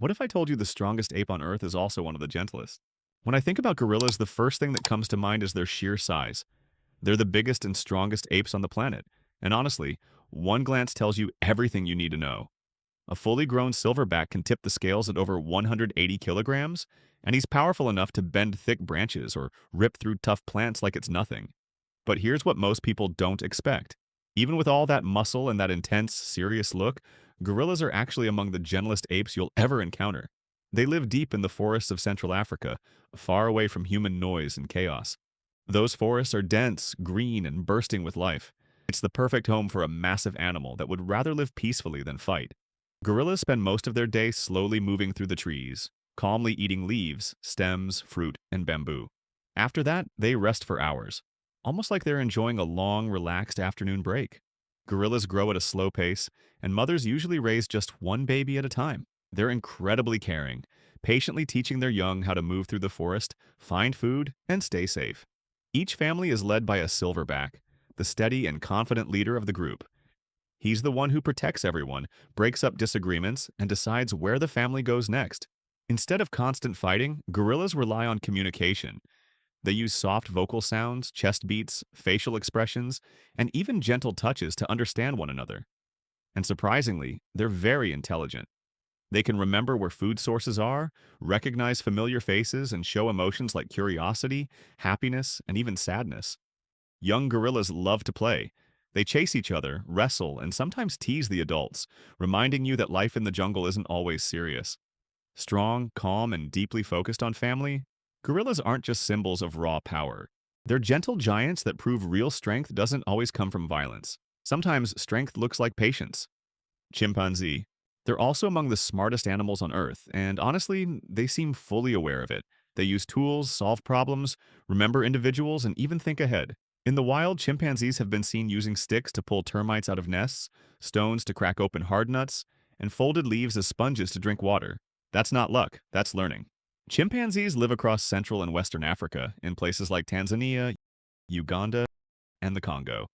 What if I told you the strongest ape on Earth is also one of the gentlest? When I think about gorillas, the first thing that comes to mind is their sheer size. They're the biggest and strongest apes on the planet. And honestly, one glance tells you everything you need to know. A fully grown silverback can tip the scales at over 180 kilograms, and he's powerful enough to bend thick branches or rip through tough plants like it's nothing. But here's what most people don't expect. Even with all that muscle and that intense, serious look, gorillas are actually among the gentlest apes you'll ever encounter. They live deep in the forests of Central Africa, far away from human noise and chaos. Those forests are dense, green, and bursting with life. It's the perfect home for a massive animal that would rather live peacefully than fight. Gorillas spend most of their day slowly moving through the trees, calmly eating leaves, stems, fruit, and bamboo. After that, they rest for hours, almost like they're enjoying a long, relaxed afternoon break. Gorillas grow at a slow pace, and mothers usually raise just one baby at a time. They're incredibly caring, patiently teaching their young how to move through the forest, find food, and stay safe. Each family is led by a silverback, the steady and confident leader of the group. He's the one who protects everyone, breaks up disagreements, and decides where the family goes next. Instead of constant fighting, gorillas rely on communication. They use soft vocal sounds, chest beats, facial expressions, and even gentle touches to understand one another. And surprisingly, they're very intelligent. They can remember where food sources are, recognize familiar faces, and show emotions like curiosity, happiness, and even sadness. Young gorillas love to play. They chase each other, wrestle, and sometimes tease the adults, reminding you that life in the jungle isn't always serious. Strong, calm, and deeply focused on family, gorillas aren't just symbols of raw power. They're gentle giants that prove real strength doesn't always come from violence. Sometimes strength looks like patience. Chimpanzee. They're also among the smartest animals on Earth, and honestly, they seem fully aware of it. They use tools, solve problems, remember individuals, and even think ahead. In the wild, chimpanzees have been seen using sticks to pull termites out of nests, stones to crack open hard nuts, and folded leaves as sponges to drink water. That's not luck, that's learning. Chimpanzees live across Central and Western Africa, in places like Tanzania, Uganda, and the Congo.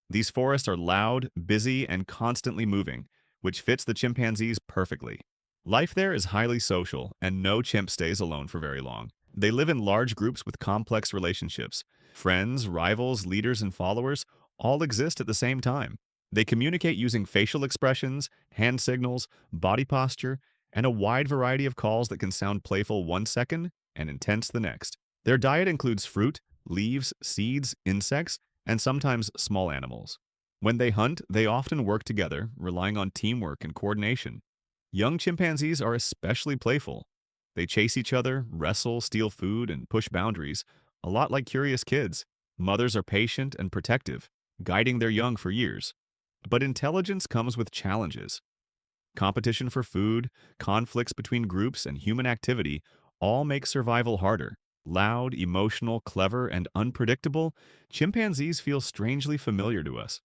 These forests are loud, busy, and constantly moving, which fits the chimpanzees perfectly. Life there is highly social, and no chimp stays alone for very long. They live in large groups with complex relationships. Friends, rivals, leaders, and followers all exist at the same time. They communicate using facial expressions, hand signals, body posture, and a wide variety of calls that can sound playful one second and intense the next. Their diet includes fruit, leaves, seeds, insects, and sometimes small animals. When they hunt, they often work together, relying on teamwork and coordination. Young chimpanzees are especially playful. They chase each other, wrestle, steal food, and push boundaries, a lot like curious kids. Mothers are patient and protective, guiding their young for years. But intelligence comes with challenges. Competition for food, conflicts between groups, and human activity all make survival harder. Loud, emotional, clever, and unpredictable, chimpanzees feel strangely familiar to us.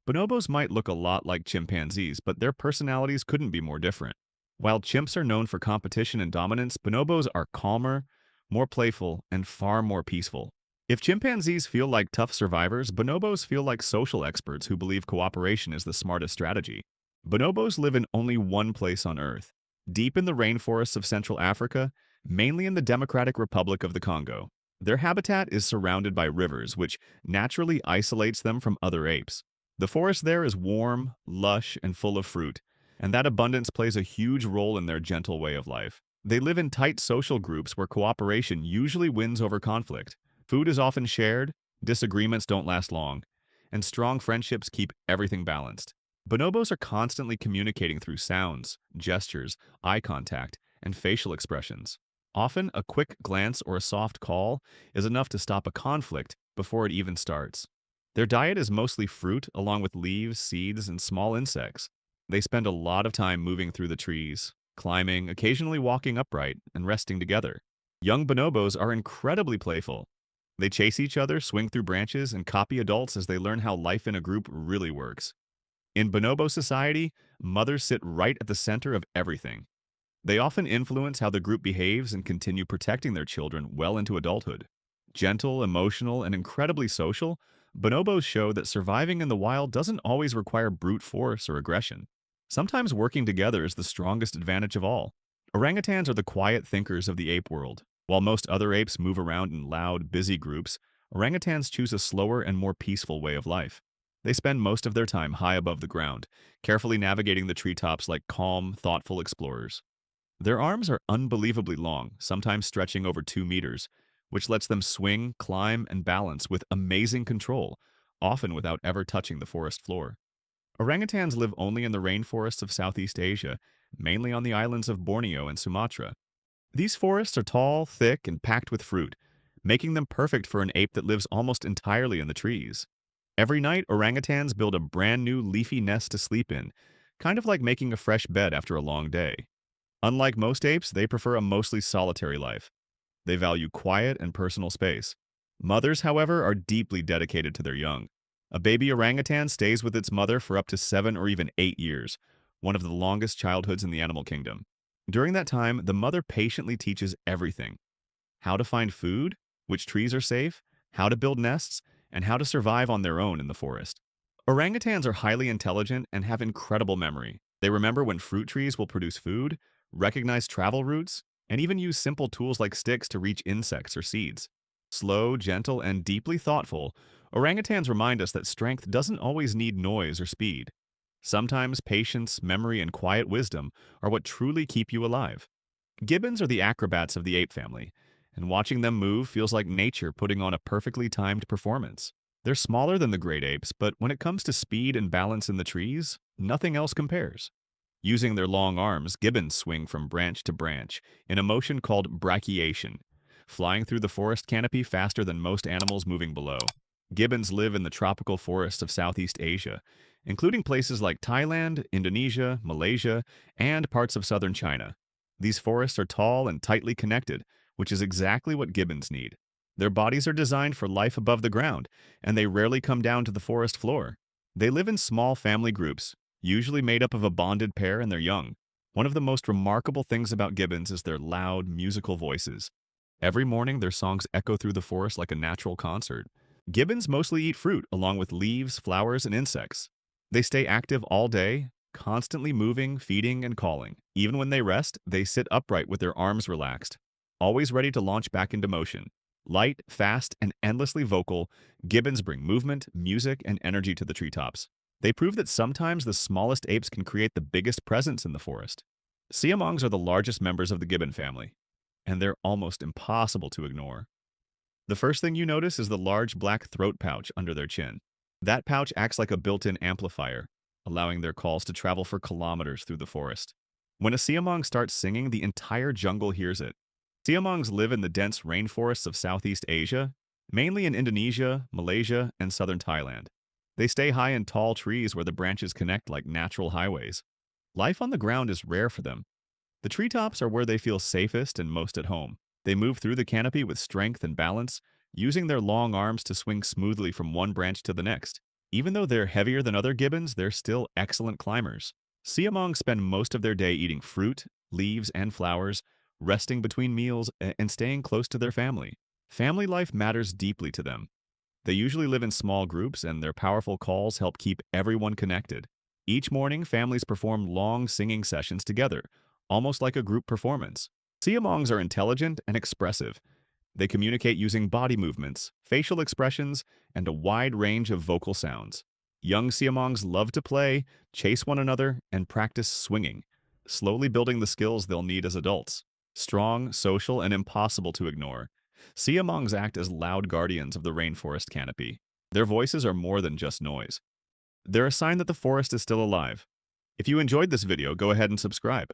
Bonobos might look a lot like chimpanzees, but their personalities couldn't be more different. While chimps are known for competition and dominance, bonobos are calmer, more playful, and far more peaceful. If chimpanzees feel like tough survivors, bonobos feel like social experts who believe cooperation is the smartest strategy. Bonobos live in only one place on Earth, deep in the rainforests of Central Africa, mainly in the Democratic Republic of the Congo. Their habitat is surrounded by rivers, which naturally isolates them from other apes. The forest there is warm, lush, and full of fruit, and that abundance plays a huge role in their gentle way of life. They live in tight social groups where cooperation usually wins over conflict. Food is often shared, disagreements don't last long, and strong friendships keep everything balanced. Bonobos are constantly communicating through sounds, gestures, eye contact, and facial expressions. Often, a quick glance or a soft call is enough to stop a conflict before it even starts. Their diet is mostly fruit, along with leaves, seeds, and small insects. They spend a lot of time moving through the trees, climbing, occasionally walking upright, and resting together. Young bonobos are incredibly playful. They chase each other, swing through branches, and copy adults as they learn how life in a group really works. In bonobo society, mothers sit right at the center of everything. They often influence how the group behaves and continue protecting their children well into adulthood. Gentle, emotional, and incredibly social, bonobos show that surviving in the wild doesn't always require brute force or aggression. Sometimes working together is the strongest advantage of all. Orangutans are the quiet thinkers of the ape world. While most other apes move around in loud, busy groups, orangutans choose a slower and more peaceful way of life. They spend most of their time high above the ground, carefully navigating the treetops like calm, thoughtful explorers. Their arms are unbelievably long, sometimes stretching over 2 meters, which lets them swing, climb, and balance with amazing control, often without ever touching the forest floor. Orangutans live only in the rainforests of Southeast Asia, mainly on the islands of Borneo and Sumatra. These forests are tall, thick, and packed with fruit, making them perfect for an ape that lives almost entirely in the trees. Every night, orangutans build a brand new leafy nest to sleep in, kind of like making a fresh bed after a long day. Unlike most apes, they prefer a mostly solitary life. They value quiet and personal space. Mothers, however, are deeply dedicated to their young. A baby orangutan stays with its mother for up to 7 or even 8 years, one of the longest childhoods in the animal kingdom. During that time, the mother patiently teaches everything: how to find food, which trees are safe, how to build nests, and how to survive on their own in the forest. Orangutans are highly intelligent and have incredible memory. They remember when fruit trees will produce food, recognize travel routes, and even use simple tools like sticks to reach insects or seeds. Slow, gentle, and deeply thoughtful, orangutans remind us that strength doesn't always need noise or speed. Sometimes patience, memory, and quiet wisdom are what truly keep you alive. Gibbons are the acrobats of the ape family, and watching them move feels like nature putting on a perfectly timed performance. They're smaller than the great apes, but when it comes to speed and balance in the trees, nothing else compares. Using their long arms, gibbons swing from branch to branch in a motion called brachiation, flying through the forest canopy faster than most animals moving below. Gibbons live in the tropical forests of Southeast Asia, including places like Thailand, Indonesia, Malaysia, and parts of southern China. These forests are tall and tightly connected, which is exactly what gibbons need. Their bodies are designed for life above the ground, and they rarely come down to the forest floor. They live in small family groups, usually made up of a bonded pair and their young. One of the most remarkable things about gibbons is their loud, musical voices. Every morning, their songs echo through the forest like a natural concert. Gibbons mostly eat fruit along with leaves, flowers, and insects. They stay active all day, constantly moving, feeding, and calling. Even when they rest, they sit upright with their arms relaxed, always ready to launch back into motion. Light, fast, and endlessly vocal, gibbons bring movement, music, and energy to the treetops. They prove that sometimes the smallest apes can create the biggest presence in the forest. Siamangs are the largest members of the gibbon family, and they're almost impossible to ignore. The first thing you notice is the large black throat pouch under their chin. That pouch acts like a built-in amplifier, allowing their calls to travel for kilometers through the forest. When a siamang starts singing, the entire jungle hears it. Siamangs live in the dense rainforests of Southeast Asia, mainly in Indonesia, Malaysia, and southern Thailand. They stay high in tall trees where the branches connect like natural highways. Life on the ground is rare for them. The treetops are where they feel safest and most at home. They move through the canopy with strength and balance, using their long arms to swing smoothly from one branch to the next. Even though they're heavier than other gibbons, they're still excellent climbers. Siamangs spend most of their day eating fruit, leaves, and flowers, resting between meals, and staying close to their family. Family life matters deeply to them. They usually live in small groups, and their powerful calls help keep everyone connected. Each morning, families perform long singing sessions together, almost like a group performance. Siamangs are intelligent and expressive. They communicate using body movements, facial expressions, and a wide range of vocal sounds. Young siamangs love to play, chase one another, and practice swinging, slowly building the skills they'll need as adults. Strong, social, and impossible to ignore, siamangs act as loud guardians of the rainforest canopy. Their voices are more than just noise. They're a sign that the forest is still alive. If you enjoyed this video, go ahead and subscribe.